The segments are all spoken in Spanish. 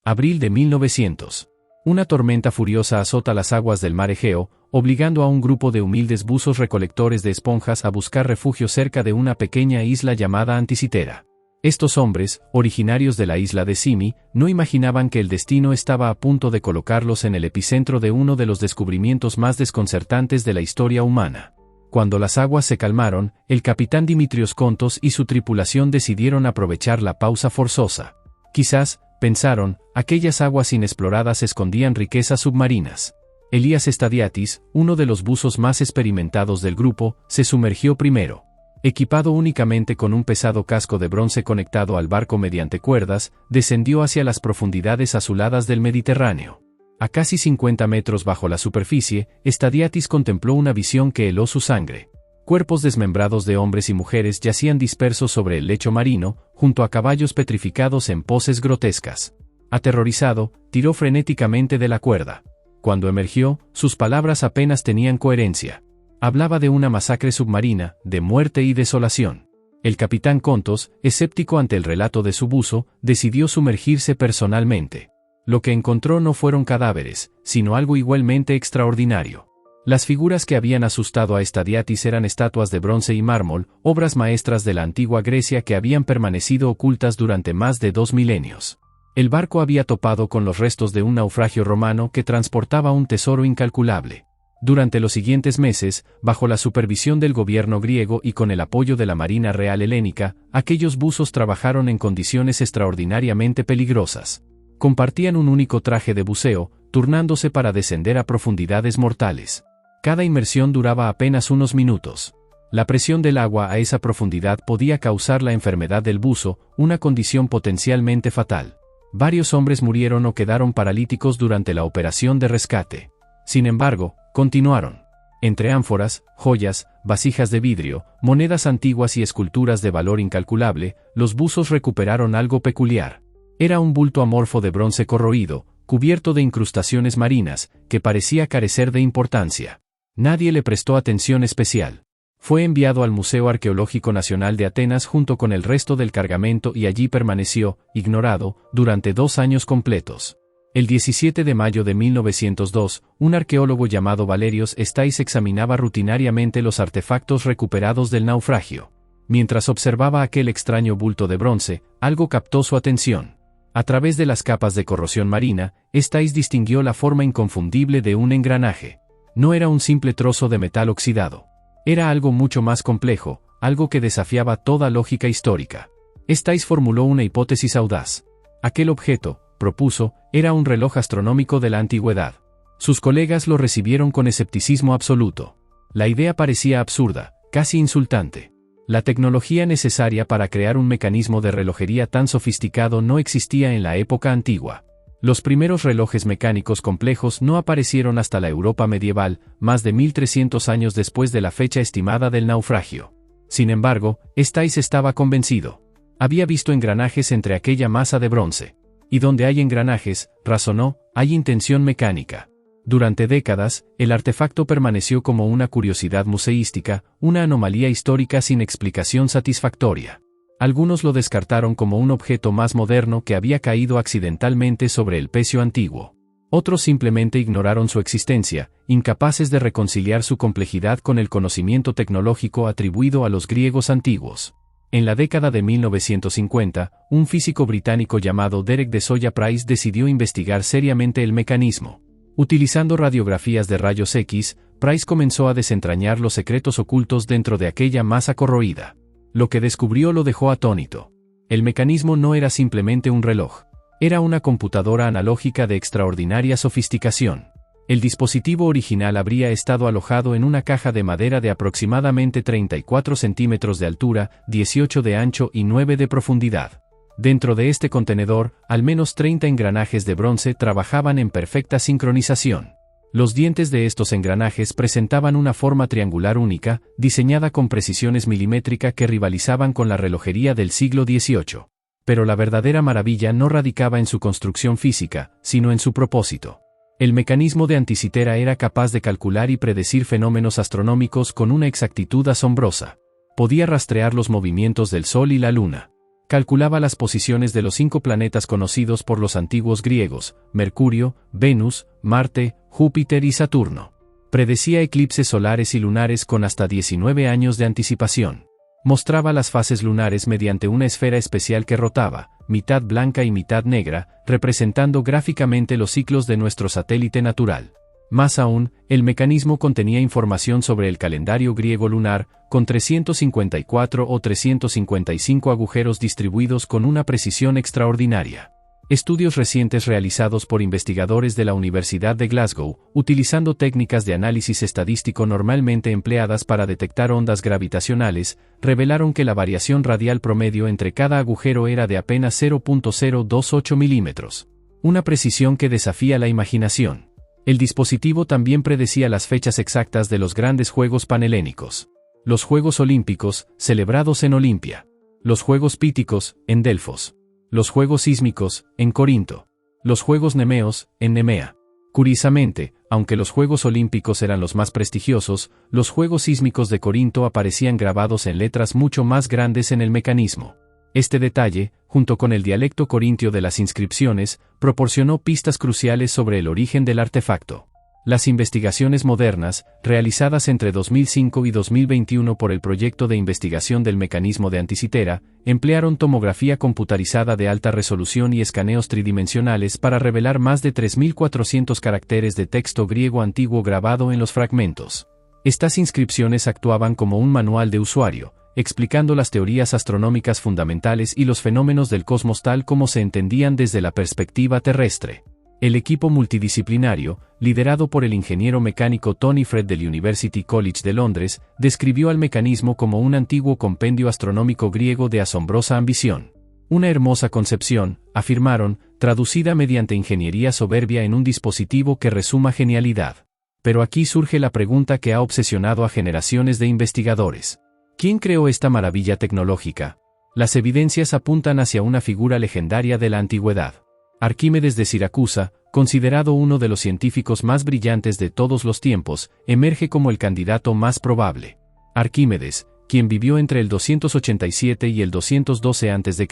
Abril de 1900. Una tormenta furiosa azota las aguas del mar Egeo, obligando a un grupo de humildes buzos recolectores de esponjas a buscar refugio cerca de una pequeña isla llamada Anticitera. Estos hombres, originarios de la isla de Simi, no imaginaban que el destino estaba a punto de colocarlos en el epicentro de uno de los descubrimientos más desconcertantes de la historia humana. Cuando las aguas se calmaron, el capitán Dimitrios Kontos y su tripulación decidieron aprovechar la pausa forzosa. Quizás, pensaron, aquellas aguas inexploradas escondían riquezas submarinas. Elías Stadiatis, uno de los buzos más experimentados del grupo, se sumergió primero. Equipado únicamente con un pesado casco de bronce conectado al barco mediante cuerdas, descendió hacia las profundidades azuladas del Mediterráneo. A casi 50 metros bajo la superficie, Stadiatis contempló una visión que heló su sangre. Cuerpos desmembrados de hombres y mujeres yacían dispersos sobre el lecho marino, junto a caballos petrificados en poses grotescas. Aterrorizado, tiró frenéticamente de la cuerda. Cuando emergió, sus palabras apenas tenían coherencia. Hablaba de una masacre submarina, de muerte y desolación. El capitán Kontos, escéptico ante el relato de su buzo, decidió sumergirse personalmente. Lo que encontró no fueron cadáveres, sino algo igualmente extraordinario. Las figuras que habían asustado a Stadiatis eran estatuas de bronce y mármol, obras maestras de la antigua Grecia que habían permanecido ocultas durante más de 2 milenios. El barco había topado con los restos de un naufragio romano que transportaba un tesoro incalculable. Durante los siguientes meses, bajo la supervisión del gobierno griego y con el apoyo de la Marina Real Helénica, aquellos buzos trabajaron en condiciones extraordinariamente peligrosas. Compartían un único traje de buceo, turnándose para descender a profundidades mortales. Cada inmersión duraba apenas unos minutos. La presión del agua a esa profundidad podía causar la enfermedad del buzo, una condición potencialmente fatal. Varios hombres murieron o quedaron paralíticos durante la operación de rescate. Sin embargo, continuaron. Entre ánforas, joyas, vasijas de vidrio, monedas antiguas y esculturas de valor incalculable, los buzos recuperaron algo peculiar. Era un bulto amorfo de bronce corroído, cubierto de incrustaciones marinas, que parecía carecer de importancia. Nadie le prestó atención especial. Fue enviado al Museo Arqueológico Nacional de Atenas junto con el resto del cargamento y allí permaneció, ignorado, durante 2 años completos. El 17 de mayo de 1902, un arqueólogo llamado Valerios Stais examinaba rutinariamente los artefactos recuperados del naufragio. Mientras observaba aquel extraño bulto de bronce, algo captó su atención. A través de las capas de corrosión marina, Stais distinguió la forma inconfundible de un engranaje. No era un simple trozo de metal oxidado. Era algo mucho más complejo, algo que desafiaba toda lógica histórica. Stais formuló una hipótesis audaz. Aquel objeto, propuso, era un reloj astronómico de la antigüedad. Sus colegas lo recibieron con escepticismo absoluto. La idea parecía absurda, casi insultante. La tecnología necesaria para crear un mecanismo de relojería tan sofisticado no existía en la época antigua. Los primeros relojes mecánicos complejos no aparecieron hasta la Europa medieval, más de 1300 años después de la fecha estimada del naufragio. Sin embargo, Stais estaba convencido. Había visto engranajes entre aquella masa de bronce. Y donde hay engranajes, razonó, hay intención mecánica. Durante décadas, el artefacto permaneció como una curiosidad museística, una anomalía histórica sin explicación satisfactoria. Algunos lo descartaron como un objeto más moderno que había caído accidentalmente sobre el pecio antiguo. Otros simplemente ignoraron su existencia, incapaces de reconciliar su complejidad con el conocimiento tecnológico atribuido a los griegos antiguos. En la década de 1950, un físico británico llamado Derek de Soya Price decidió investigar seriamente el mecanismo. Utilizando radiografías de rayos X, Price comenzó a desentrañar los secretos ocultos dentro de aquella masa corroída. Lo que descubrió lo dejó atónito. El mecanismo no era simplemente un reloj. Era una computadora analógica de extraordinaria sofisticación. El dispositivo original habría estado alojado en una caja de madera de aproximadamente 34 centímetros de altura, 18 de ancho y 9 de profundidad. Dentro de este contenedor, al menos 30 engranajes de bronce trabajaban en perfecta sincronización. Los dientes de estos engranajes presentaban una forma triangular única, diseñada con precisiones milimétrica que rivalizaban con la relojería del siglo XVIII. Pero la verdadera maravilla no radicaba en su construcción física, sino en su propósito. El mecanismo de Anticitera era capaz de calcular y predecir fenómenos astronómicos con una exactitud asombrosa. Podía rastrear los movimientos del Sol y la Luna. Calculaba las posiciones de los 5 planetas conocidos por los antiguos griegos: Mercurio, Venus, Marte, Júpiter y Saturno. Predecía eclipses solares y lunares con hasta 19 años de anticipación. Mostraba las fases lunares mediante una esfera especial que rotaba, mitad blanca y mitad negra, representando gráficamente los ciclos de nuestro satélite natural. Más aún, el mecanismo contenía información sobre el calendario griego lunar, con 354 o 355 agujeros distribuidos con una precisión extraordinaria. Estudios recientes realizados por investigadores de la Universidad de Glasgow, utilizando técnicas de análisis estadístico normalmente empleadas para detectar ondas gravitacionales, revelaron que la variación radial promedio entre cada agujero era de apenas 0.028 milímetros. Una precisión que desafía la imaginación. El dispositivo también predecía las fechas exactas de los grandes Juegos Panhelénicos. Los Juegos Olímpicos, celebrados en Olimpia. Los Juegos Píticos, en Delfos. Los Juegos Sísmicos, en Corinto. Los Juegos Nemeos, en Nemea. Curiosamente, aunque los Juegos Olímpicos eran los más prestigiosos, los Juegos Sísmicos de Corinto aparecían grabados en letras mucho más grandes en el mecanismo. Este detalle, junto con el dialecto corintio de las inscripciones, proporcionó pistas cruciales sobre el origen del artefacto. Las investigaciones modernas, realizadas entre 2005 y 2021 por el Proyecto de Investigación del Mecanismo de Anticitera, emplearon tomografía computarizada de alta resolución y escaneos tridimensionales para revelar más de 3.400 caracteres de texto griego antiguo grabado en los fragmentos. Estas inscripciones actuaban como un manual de usuario, explicando las teorías astronómicas fundamentales y los fenómenos del cosmos tal como se entendían desde la perspectiva terrestre. El equipo multidisciplinario, liderado por el ingeniero mecánico Tony Fred del University College de Londres, describió al mecanismo como un antiguo compendio astronómico griego de asombrosa ambición. Una hermosa concepción, afirmaron, traducida mediante ingeniería soberbia en un dispositivo que resuma genialidad. Pero aquí surge la pregunta que ha obsesionado a generaciones de investigadores. ¿Quién creó esta maravilla tecnológica? Las evidencias apuntan hacia una figura legendaria de la antigüedad. Arquímedes de Siracusa, considerado uno de los científicos más brillantes de todos los tiempos, emerge como el candidato más probable. Arquímedes, quien vivió entre el 287 y el 212 a.C.,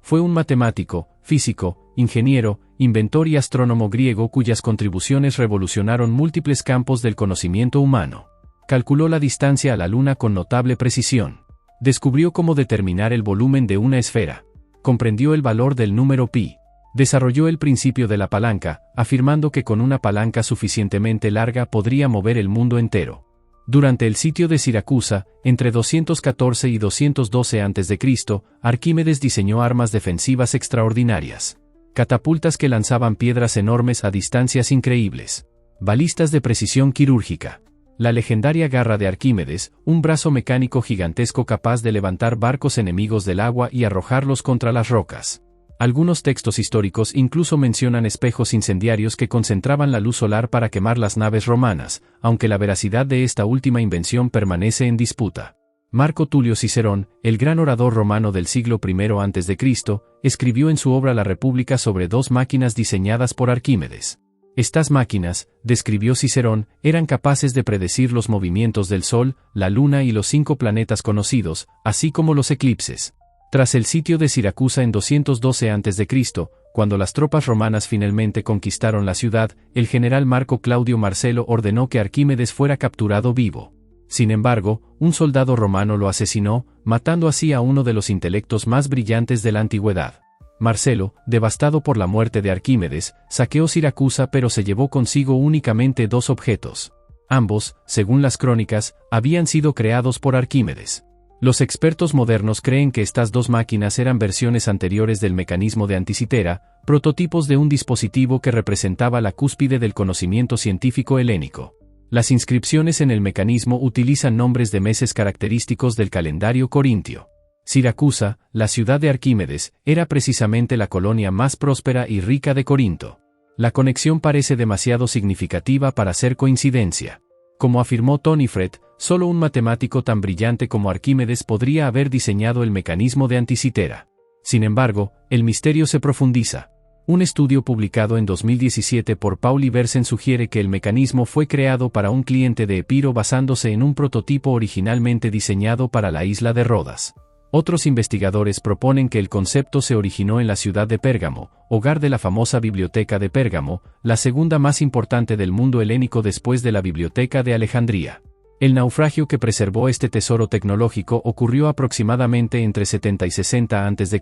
fue un matemático, físico, ingeniero, inventor y astrónomo griego cuyas contribuciones revolucionaron múltiples campos del conocimiento humano. Calculó la distancia a la Luna con notable precisión. Descubrió cómo determinar el volumen de una esfera. Comprendió el valor del número pi. Desarrolló el principio de la palanca, afirmando que con una palanca suficientemente larga podría mover el mundo entero. Durante el sitio de Siracusa, entre 214 y 212 a.C., Arquímedes diseñó armas defensivas extraordinarias. Catapultas que lanzaban piedras enormes a distancias increíbles. Balistas de precisión quirúrgica. La legendaria garra de Arquímedes, un brazo mecánico gigantesco capaz de levantar barcos enemigos del agua y arrojarlos contra las rocas. Algunos textos históricos incluso mencionan espejos incendiarios que concentraban la luz solar para quemar las naves romanas, aunque la veracidad de esta última invención permanece en disputa. Marco Tulio Cicerón, el gran orador romano del siglo I a.C., escribió en su obra La República sobre 2 máquinas diseñadas por Arquímedes. Estas máquinas, describió Cicerón, eran capaces de predecir los movimientos del Sol, la Luna y los 5 planetas conocidos, así como los eclipses. Tras el sitio de Siracusa en 212 a.C., cuando las tropas romanas finalmente conquistaron la ciudad, el general Marco Claudio Marcelo ordenó que Arquímedes fuera capturado vivo. Sin embargo, un soldado romano lo asesinó, matando así a uno de los intelectos más brillantes de la antigüedad. Marcelo, devastado por la muerte de Arquímedes, saqueó Siracusa pero se llevó consigo únicamente 2 objetos. Ambos, según las crónicas, habían sido creados por Arquímedes. Los expertos modernos creen que estas 2 máquinas eran versiones anteriores del mecanismo de Anticitera, prototipos de un dispositivo que representaba la cúspide del conocimiento científico helénico. Las inscripciones en el mecanismo utilizan nombres de meses característicos del calendario corintio. Siracusa, la ciudad de Arquímedes, era precisamente la colonia más próspera y rica de Corinto. La conexión parece demasiado significativa para ser coincidencia. Como afirmó Tony Fred, solo un matemático tan brillante como Arquímedes podría haber diseñado el mecanismo de Anticitera. Sin embargo, el misterio se profundiza. Un estudio publicado en 2017 por Paul Iversen sugiere que el mecanismo fue creado para un cliente de Epiro basándose en un prototipo originalmente diseñado para la isla de Rodas. Otros investigadores proponen que el concepto se originó en la ciudad de Pérgamo, hogar de la famosa Biblioteca de Pérgamo, la segunda más importante del mundo helénico después de la Biblioteca de Alejandría. El naufragio que preservó este tesoro tecnológico ocurrió aproximadamente entre 70 y 60 a.C.,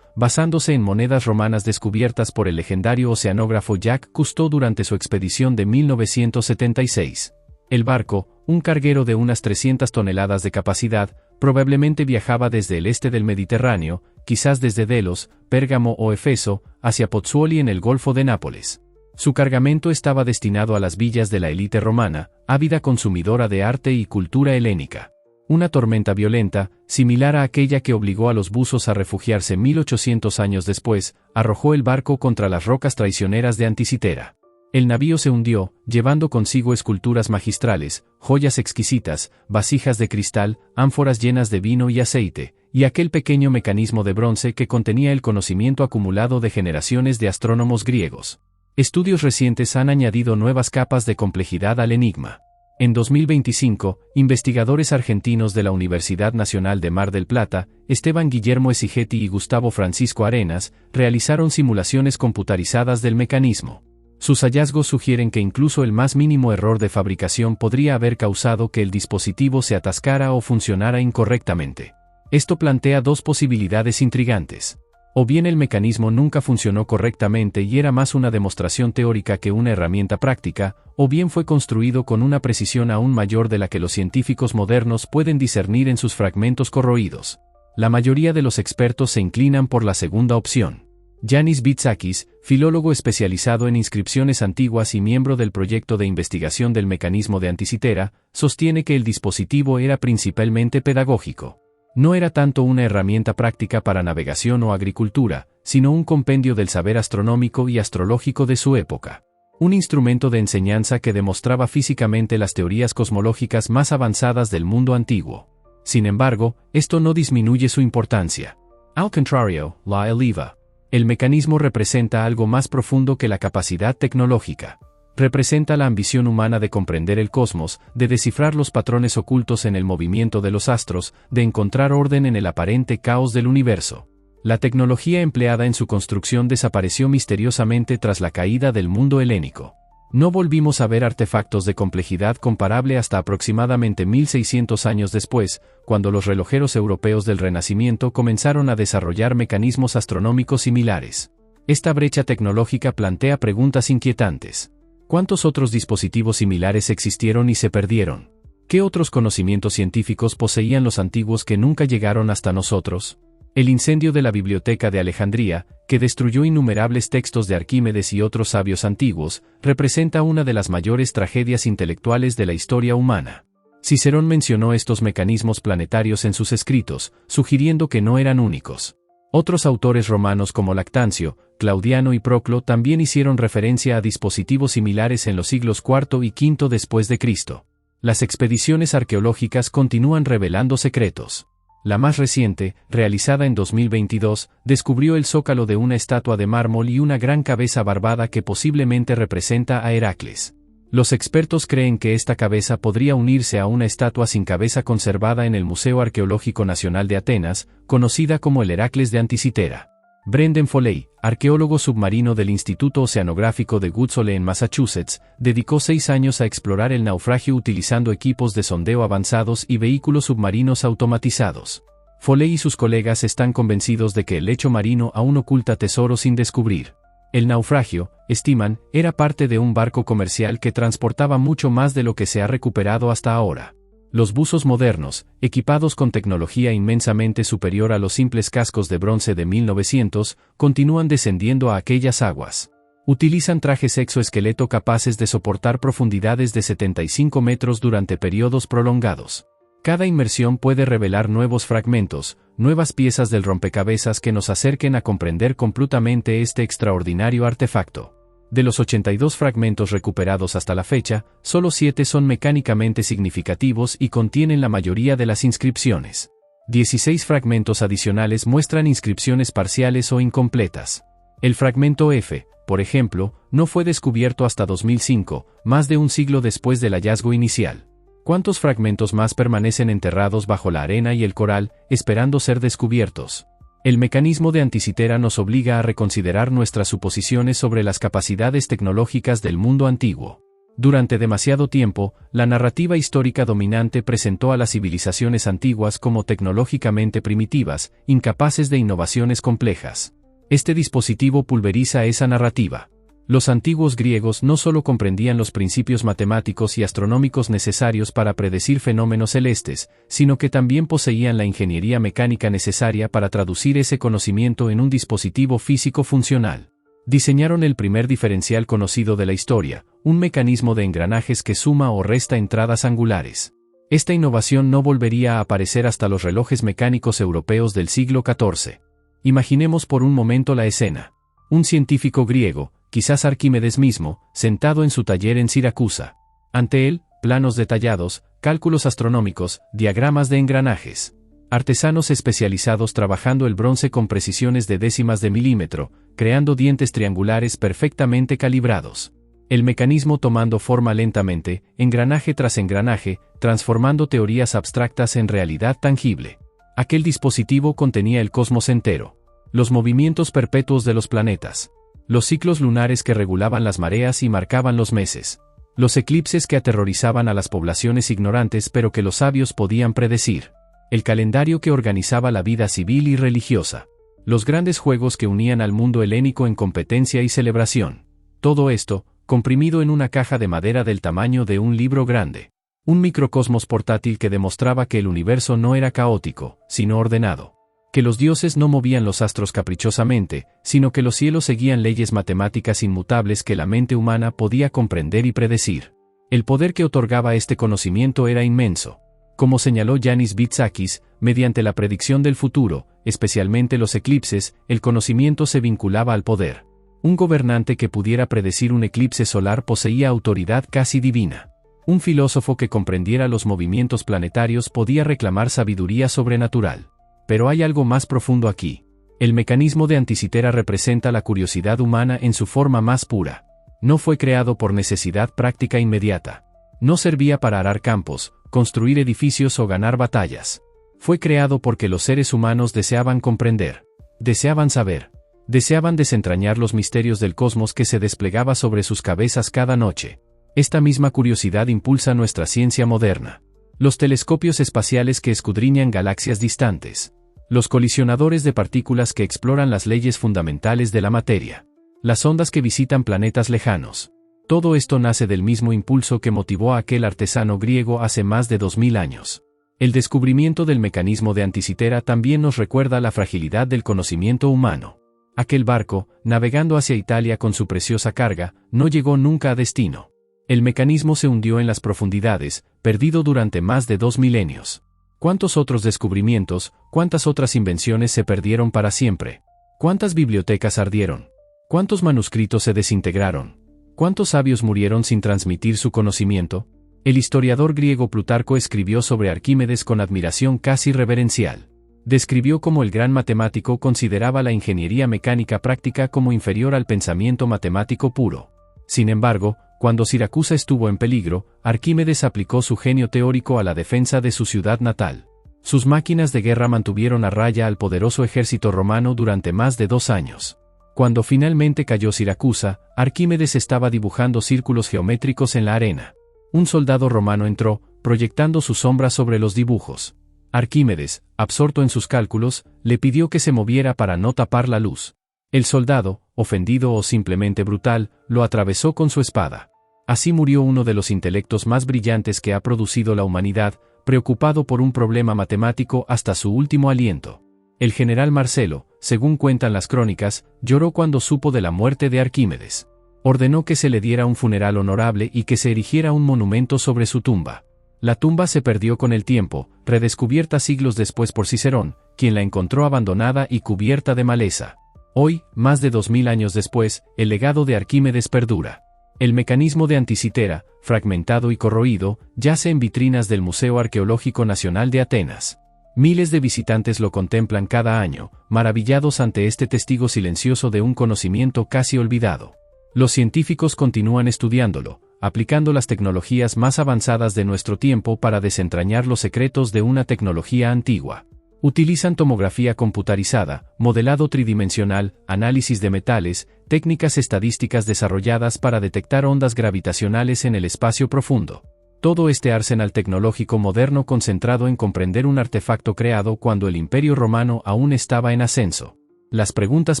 basándose en monedas romanas descubiertas por el legendario oceanógrafo Jacques Cousteau durante su expedición de 1976. El barco, un carguero de unas 300 toneladas de capacidad, probablemente viajaba desde el este del Mediterráneo, quizás desde Delos, Pérgamo o Éfeso, hacia Pozzuoli en el Golfo de Nápoles. Su cargamento estaba destinado a las villas de la élite romana, ávida consumidora de arte y cultura helénica. Una tormenta violenta, similar a aquella que obligó a los buzos a refugiarse 1800 años después, arrojó el barco contra las rocas traicioneras de Anticitera. El navío se hundió, llevando consigo esculturas magistrales, joyas exquisitas, vasijas de cristal, ánforas llenas de vino y aceite, y aquel pequeño mecanismo de bronce que contenía el conocimiento acumulado de generaciones de astrónomos griegos. Estudios recientes han añadido nuevas capas de complejidad al enigma. En 2025, investigadores argentinos de la Universidad Nacional de Mar del Plata, Esteban Guillermo Esigetti y Gustavo Francisco Arenas, realizaron simulaciones computarizadas del mecanismo. Sus hallazgos sugieren que incluso el más mínimo error de fabricación podría haber causado que el dispositivo se atascara o funcionara incorrectamente. Esto plantea dos posibilidades intrigantes. O bien el mecanismo nunca funcionó correctamente y era más una demostración teórica que una herramienta práctica, o bien fue construido con una precisión aún mayor de la que los científicos modernos pueden discernir en sus fragmentos corroídos. La mayoría de los expertos se inclinan por la segunda opción. Yanis Bitsakis, filólogo especializado en inscripciones antiguas y miembro del proyecto de investigación del mecanismo de Anticitera, sostiene que el dispositivo era principalmente pedagógico. No era tanto una herramienta práctica para navegación o agricultura, sino un compendio del saber astronómico y astrológico de su época. Un instrumento de enseñanza que demostraba físicamente las teorías cosmológicas más avanzadas del mundo antiguo. Sin embargo, esto no disminuye su importancia. Al contrario, la eleva. El mecanismo representa algo más profundo que la capacidad tecnológica. Representa la ambición humana de comprender el cosmos, de descifrar los patrones ocultos en el movimiento de los astros, de encontrar orden en el aparente caos del universo. La tecnología empleada en su construcción desapareció misteriosamente tras la caída del mundo helénico. No volvimos a ver artefactos de complejidad comparable hasta aproximadamente 1600 años después, cuando los relojeros europeos del Renacimiento comenzaron a desarrollar mecanismos astronómicos similares. Esta brecha tecnológica plantea preguntas inquietantes. ¿Cuántos otros dispositivos similares existieron y se perdieron? ¿Qué otros conocimientos científicos poseían los antiguos que nunca llegaron hasta nosotros? El incendio de la Biblioteca de Alejandría, que destruyó innumerables textos de Arquímedes y otros sabios antiguos, representa una de las mayores tragedias intelectuales de la historia humana. Cicerón mencionó estos mecanismos planetarios en sus escritos, sugiriendo que no eran únicos. Otros autores romanos como Lactancio, Claudiano y Proclo también hicieron referencia a dispositivos similares en los siglos IV y V después de Cristo. Las expediciones arqueológicas continúan revelando secretos. La más reciente, realizada en 2022, descubrió el zócalo de una estatua de mármol y una gran cabeza barbada que posiblemente representa a Heracles. Los expertos creen que esta cabeza podría unirse a una estatua sin cabeza conservada en el Museo Arqueológico Nacional de Atenas, conocida como el Heracles de Anticitera. Brendan Foley, arqueólogo submarino del Instituto Oceanográfico de Goodsole en Massachusetts, dedicó 6 años a explorar el naufragio utilizando equipos de sondeo avanzados y vehículos submarinos automatizados. Foley y sus colegas están convencidos de que el lecho marino aún oculta tesoros sin descubrir. El naufragio, estiman, era parte de un barco comercial que transportaba mucho más de lo que se ha recuperado hasta ahora. Los buzos modernos, equipados con tecnología inmensamente superior a los simples cascos de bronce de 1900, continúan descendiendo a aquellas aguas. Utilizan trajes exoesqueleto capaces de soportar profundidades de 75 metros durante periodos prolongados. Cada inmersión puede revelar nuevos fragmentos, nuevas piezas del rompecabezas que nos acerquen a comprender completamente este extraordinario artefacto. De los 82 fragmentos recuperados hasta la fecha, solo 7 son mecánicamente significativos y contienen la mayoría de las inscripciones. 16 fragmentos adicionales muestran inscripciones parciales o incompletas. El fragmento F, por ejemplo, no fue descubierto hasta 2005, más de un siglo después del hallazgo inicial. ¿Cuántos fragmentos más permanecen enterrados bajo la arena y el coral, esperando ser descubiertos? El mecanismo de Anticitera nos obliga a reconsiderar nuestras suposiciones sobre las capacidades tecnológicas del mundo antiguo. Durante demasiado tiempo, la narrativa histórica dominante presentó a las civilizaciones antiguas como tecnológicamente primitivas, incapaces de innovaciones complejas. Este dispositivo pulveriza esa narrativa. Los antiguos griegos no solo comprendían los principios matemáticos y astronómicos necesarios para predecir fenómenos celestes, sino que también poseían la ingeniería mecánica necesaria para traducir ese conocimiento en un dispositivo físico funcional. Diseñaron el primer diferencial conocido de la historia, un mecanismo de engranajes que suma o resta entradas angulares. Esta innovación no volvería a aparecer hasta los relojes mecánicos europeos del siglo XIV. Imaginemos por un momento la escena. Un científico griego, quizás Arquímedes mismo, sentado en su taller en Siracusa. Ante él, planos detallados, cálculos astronómicos, diagramas de engranajes. Artesanos especializados trabajando el bronce con precisiones de décimas de milímetro, creando dientes triangulares perfectamente calibrados. El mecanismo tomando forma lentamente, engranaje tras engranaje, transformando teorías abstractas en realidad tangible. Aquel dispositivo contenía el cosmos entero. Los movimientos perpetuos de los planetas. Los ciclos lunares que regulaban las mareas y marcaban los meses. Los eclipses que aterrorizaban a las poblaciones ignorantes pero que los sabios podían predecir. El calendario que organizaba la vida civil y religiosa. Los grandes juegos que unían al mundo helénico en competencia y celebración. Todo esto, comprimido en una caja de madera del tamaño de un libro grande. Un microcosmos portátil que demostraba que el universo no era caótico, sino ordenado. Que los dioses no movían los astros caprichosamente, sino que los cielos seguían leyes matemáticas inmutables que la mente humana podía comprender y predecir. El poder que otorgaba este conocimiento era inmenso. Como señaló Yanis Bitsakis, mediante la predicción del futuro, especialmente los eclipses, el conocimiento se vinculaba al poder. Un gobernante que pudiera predecir un eclipse solar poseía autoridad casi divina. Un filósofo que comprendiera los movimientos planetarios podía reclamar sabiduría sobrenatural. Pero hay algo más profundo aquí. El mecanismo de Anticitera representa la curiosidad humana en su forma más pura. No fue creado por necesidad práctica inmediata. No servía para arar campos, construir edificios o ganar batallas. Fue creado porque los seres humanos deseaban comprender. Deseaban saber. Deseaban desentrañar los misterios del cosmos que se desplegaba sobre sus cabezas cada noche. Esta misma curiosidad impulsa nuestra ciencia moderna. Los telescopios espaciales que escudriñan galaxias distantes. Los colisionadores de partículas que exploran las leyes fundamentales de la materia. Las ondas que visitan planetas lejanos. Todo esto nace del mismo impulso que motivó a aquel artesano griego hace más de 2000 años. El descubrimiento del mecanismo de Anticitera también nos recuerda la fragilidad del conocimiento humano. Aquel barco, navegando hacia Italia con su preciosa carga, no llegó nunca a destino. El mecanismo se hundió en las profundidades, perdido durante más de 2 milenios. ¿Cuántos otros descubrimientos, cuántas otras invenciones se perdieron para siempre? ¿Cuántas bibliotecas ardieron? ¿Cuántos manuscritos se desintegraron? ¿Cuántos sabios murieron sin transmitir su conocimiento? El historiador griego Plutarco escribió sobre Arquímedes con admiración casi reverencial. Describió cómo el gran matemático consideraba la ingeniería mecánica práctica como inferior al pensamiento matemático puro. Sin embargo, cuando Siracusa estuvo en peligro, Arquímedes aplicó su genio teórico a la defensa de su ciudad natal. Sus máquinas de guerra mantuvieron a raya al poderoso ejército romano durante más de 2 años. Cuando finalmente cayó Siracusa, Arquímedes estaba dibujando círculos geométricos en la arena. Un soldado romano entró, proyectando su sombra sobre los dibujos. Arquímedes, absorto en sus cálculos, le pidió que se moviera para no tapar la luz. El soldado, ofendido o simplemente brutal, lo atravesó con su espada. Así murió uno de los intelectos más brillantes que ha producido la humanidad, preocupado por un problema matemático hasta su último aliento. El general Marcelo, según cuentan las crónicas, lloró cuando supo de la muerte de Arquímedes. Ordenó que se le diera un funeral honorable y que se erigiera un monumento sobre su tumba. La tumba se perdió con el tiempo, redescubierta siglos después por Cicerón, quien la encontró abandonada y cubierta de maleza. Hoy, más de 2000 años después, el legado de Arquímedes perdura. El mecanismo de Anticitera, fragmentado y corroído, yace en vitrinas del Museo Arqueológico Nacional de Atenas. Miles de visitantes lo contemplan cada año, maravillados ante este testigo silencioso de un conocimiento casi olvidado. Los científicos continúan estudiándolo, aplicando las tecnologías más avanzadas de nuestro tiempo para desentrañar los secretos de una tecnología antigua. Utilizan tomografía computarizada, modelado tridimensional, análisis de metales, técnicas estadísticas desarrolladas para detectar ondas gravitacionales en el espacio profundo. Todo este arsenal tecnológico moderno concentrado en comprender un artefacto creado cuando el Imperio Romano aún estaba en ascenso. Las preguntas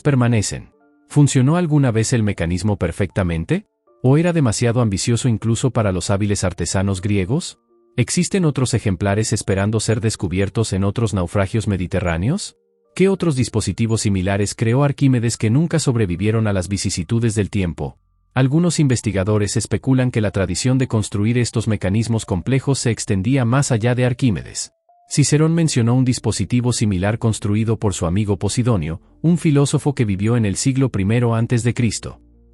permanecen. ¿Funcionó alguna vez el mecanismo perfectamente? ¿O era demasiado ambicioso incluso para los hábiles artesanos griegos? ¿Existen otros ejemplares esperando ser descubiertos en otros naufragios mediterráneos? ¿Qué otros dispositivos similares creó Arquímedes que nunca sobrevivieron a las vicisitudes del tiempo? Algunos investigadores especulan que la tradición de construir estos mecanismos complejos se extendía más allá de Arquímedes. Cicerón mencionó un dispositivo similar construido por su amigo Posidonio, un filósofo que vivió en el siglo I a.C.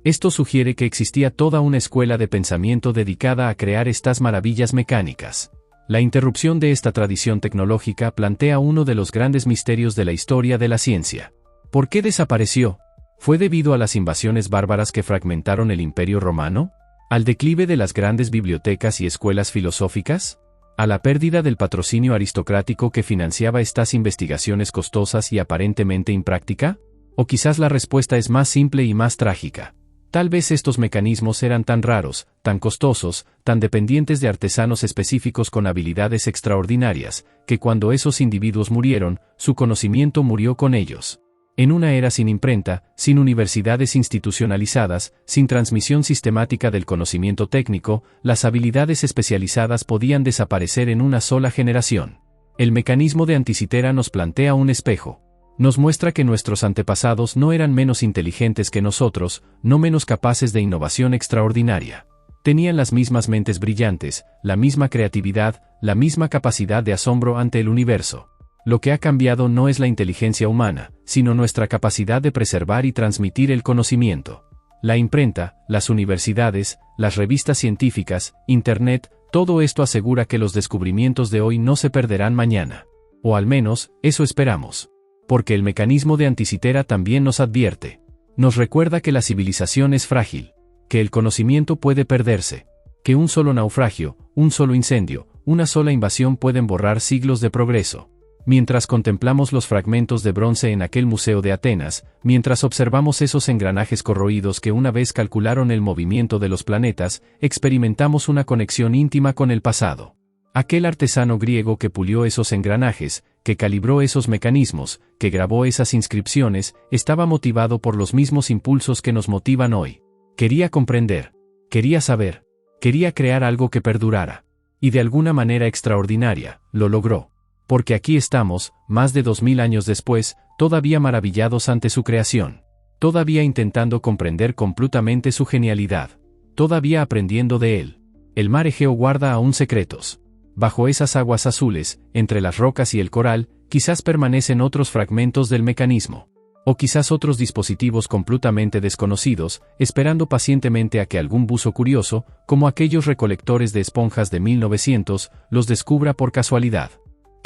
Esto sugiere que existía toda una escuela de pensamiento dedicada a crear estas maravillas mecánicas. La interrupción de esta tradición tecnológica plantea uno de los grandes misterios de la historia de la ciencia. ¿Por qué desapareció? ¿Fue debido a las invasiones bárbaras que fragmentaron el Imperio Romano? ¿Al declive de las grandes bibliotecas y escuelas filosóficas? ¿A la pérdida del patrocinio aristocrático que financiaba estas investigaciones costosas y aparentemente impráctica? ¿O quizás la respuesta es más simple y más trágica? Tal vez estos mecanismos eran tan raros, tan costosos, tan dependientes de artesanos específicos con habilidades extraordinarias, que cuando esos individuos murieron, su conocimiento murió con ellos. En una era sin imprenta, sin universidades institucionalizadas, sin transmisión sistemática del conocimiento técnico, las habilidades especializadas podían desaparecer en una sola generación. El mecanismo de Anticitera nos plantea un espejo. Nos muestra que nuestros antepasados no eran menos inteligentes que nosotros, no menos capaces de innovación extraordinaria. Tenían las mismas mentes brillantes, la misma creatividad, la misma capacidad de asombro ante el universo. Lo que ha cambiado no es la inteligencia humana, sino nuestra capacidad de preservar y transmitir el conocimiento. La imprenta, las universidades, las revistas científicas, Internet, todo esto asegura que los descubrimientos de hoy no se perderán mañana. O al menos, eso esperamos. Porque el mecanismo de Anticitera también nos advierte. Nos recuerda que la civilización es frágil, que el conocimiento puede perderse, que un solo naufragio, un solo incendio, una sola invasión pueden borrar siglos de progreso. Mientras contemplamos los fragmentos de bronce en aquel museo de Atenas, mientras observamos esos engranajes corroídos que una vez calcularon el movimiento de los planetas, experimentamos una conexión íntima con el pasado. Aquel artesano griego que pulió esos engranajes, que calibró esos mecanismos, que grabó esas inscripciones, estaba motivado por los mismos impulsos que nos motivan hoy. Quería comprender, quería saber, quería crear algo que perdurara. Y de alguna manera extraordinaria, lo logró. Porque aquí estamos, más de 2000 años después, todavía maravillados ante su creación. Todavía intentando comprender completamente su genialidad. Todavía aprendiendo de él. El mar Egeo guarda aún secretos. Bajo esas aguas azules, entre las rocas y el coral, quizás permanecen otros fragmentos del mecanismo. O quizás otros dispositivos completamente desconocidos, esperando pacientemente a que algún buzo curioso, como aquellos recolectores de esponjas de 1900, los descubra por casualidad.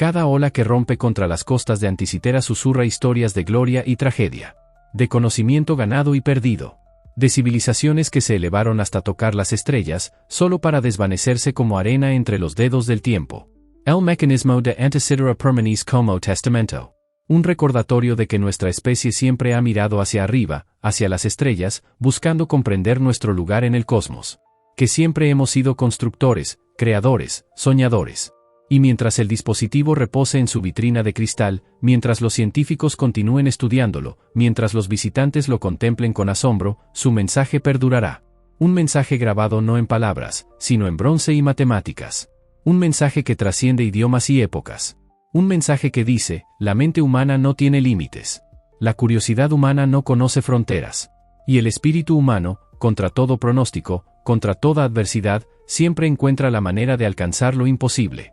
Cada ola que rompe contra las costas de Anticitera susurra historias de gloria y tragedia. De conocimiento ganado y perdido. De civilizaciones que se elevaron hasta tocar las estrellas, solo para desvanecerse como arena entre los dedos del tiempo. El mecanismo de Anticitera permanece como testamento. Un recordatorio de que nuestra especie siempre ha mirado hacia arriba, hacia las estrellas, buscando comprender nuestro lugar en el cosmos. Que siempre hemos sido constructores, creadores, soñadores. Y mientras el dispositivo repose en su vitrina de cristal, mientras los científicos continúen estudiándolo, mientras los visitantes lo contemplen con asombro, su mensaje perdurará. Un mensaje grabado no en palabras, sino en bronce y matemáticas. Un mensaje que trasciende idiomas y épocas. Un mensaje que dice, la mente humana no tiene límites. La curiosidad humana no conoce fronteras. Y el espíritu humano, contra todo pronóstico, contra toda adversidad, siempre encuentra la manera de alcanzar lo imposible.